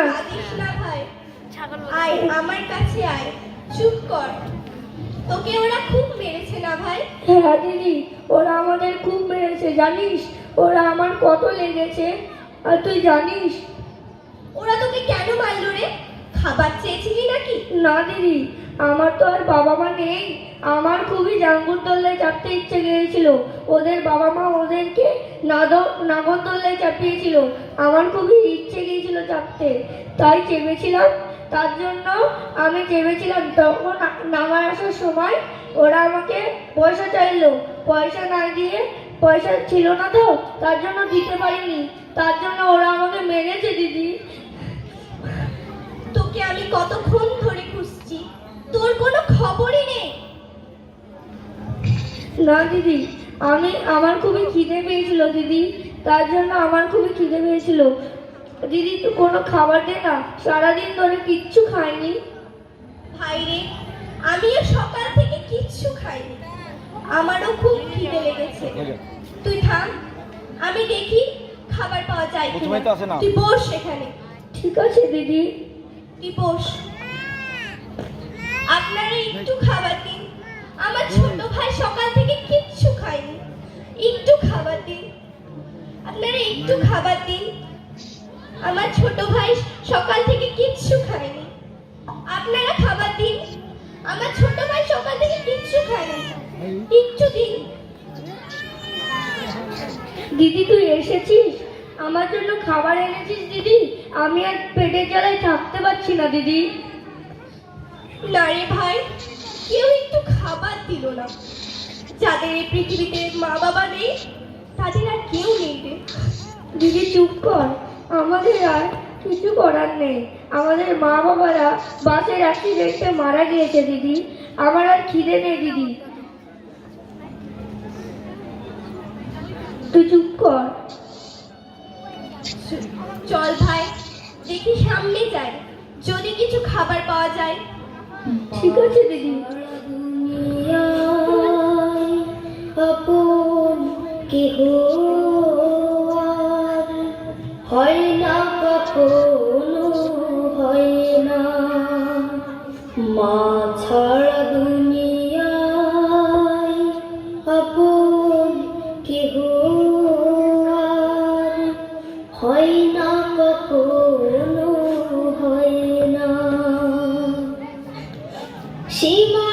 কাঁদিস না ভাই, আয় আমার কাছে আয়, চুপ কর। তোকে ওরা খুব মেরেছে না ভাই? হ্যাঁ দিদি, ওরা আমাদের খুব মেরেছে জানিস, ওরা আমার কত লেগেছে। আর তুই জানিস? ওরা তোকে কেন মারলো রে? খাবার চেয়েছিলি নাকি? না দিদি, আমার তো আর বাবা মা নেই। আমার খুবই নাগরদোল্লায় চাপতে ইচ্ছে গিয়েছিল। ওদের বাবা মা ওদেরকে নাগরদোল্লায় চাপিয়েছিল। আমার খুবই ইচ্ছে গিয়েছিল চাপতে, তাই চেপেছিলাম। তার জন্য আমি চেপেছিলাম। তখন নামার আসার সময় ওরা আমাকে পয়সা চাইলো। পয়সা না দিয়ে, পয়সা ছিল না তো, তার জন্য দিতে পারিনি। তার জন্য ওরা আমাকে মেরেছে দিদি। তোকে আমি কতক্ষণ ধরে খুঁজছি, তোর কোনো খবরই নেই। না দিদি, আমার খুবই খিদে পেয়েছিল দিদি, তার জন্য আমার খুবই খিদে পেয়েছিল। দিদি তো কোনো খাবার দে না, সারাদিন ধরে কিচ্ছু খাইনি। ভাই রে, আমিও সকাল থেকে কিচ্ছু খাইনি, আমারও খুব খিদে লেগেছে। তুই থাম, আমি দেখি খাবার পাওয়া যায় কিনা। তুই বস এখানে। ঠিক আছে দিদি। তুই বস। আপনারা একটু খাবার দিন, আমার ছোট ভাই সকাল থেকে কিচ্ছু খায়নি। একটু খাবার দিন, আপনারা একটু খাবার দিন। আমার ছোট ভাই সকাল থেকে কিচ্ছু খায়নি, আপনারা খাবার দিন। আমার ছোট ভাই সকাল থেকে কিচ্ছু খায়নি, একটু দিন। দিদি তুই এসেছিস, আমার জন্য খাবার এনেছিস দিদি? আমি আর পেটের জ্বালায় থাকতে পারছি না দিদি। না রে ভাই, কেউ একটু খাবার দিল না। যাদের এই পৃথিবীতে মা বাবা নেই, তাদের আর কেউ নেই রে। দিদি চুপ কর, আমাদের আর কিছু করার নেই। আমাদের মা বাবারা বাসের অ্যাক্সিডেন্টে মারা গিয়েছে দিদি। আমার আর খিদে নেই দিদি, তুই চুপ কর। চল ভাই, দেখি সামনে যাই, যদি কিছু খাবার পাওয়া যায়। ঠিক আছে দিদি। আপন কেহ আর হয় না, কখনো হয় না, মা ছাড়া দুনিয়ায় আপন কেহ আর হয় না, কখনো হয় না। সীমা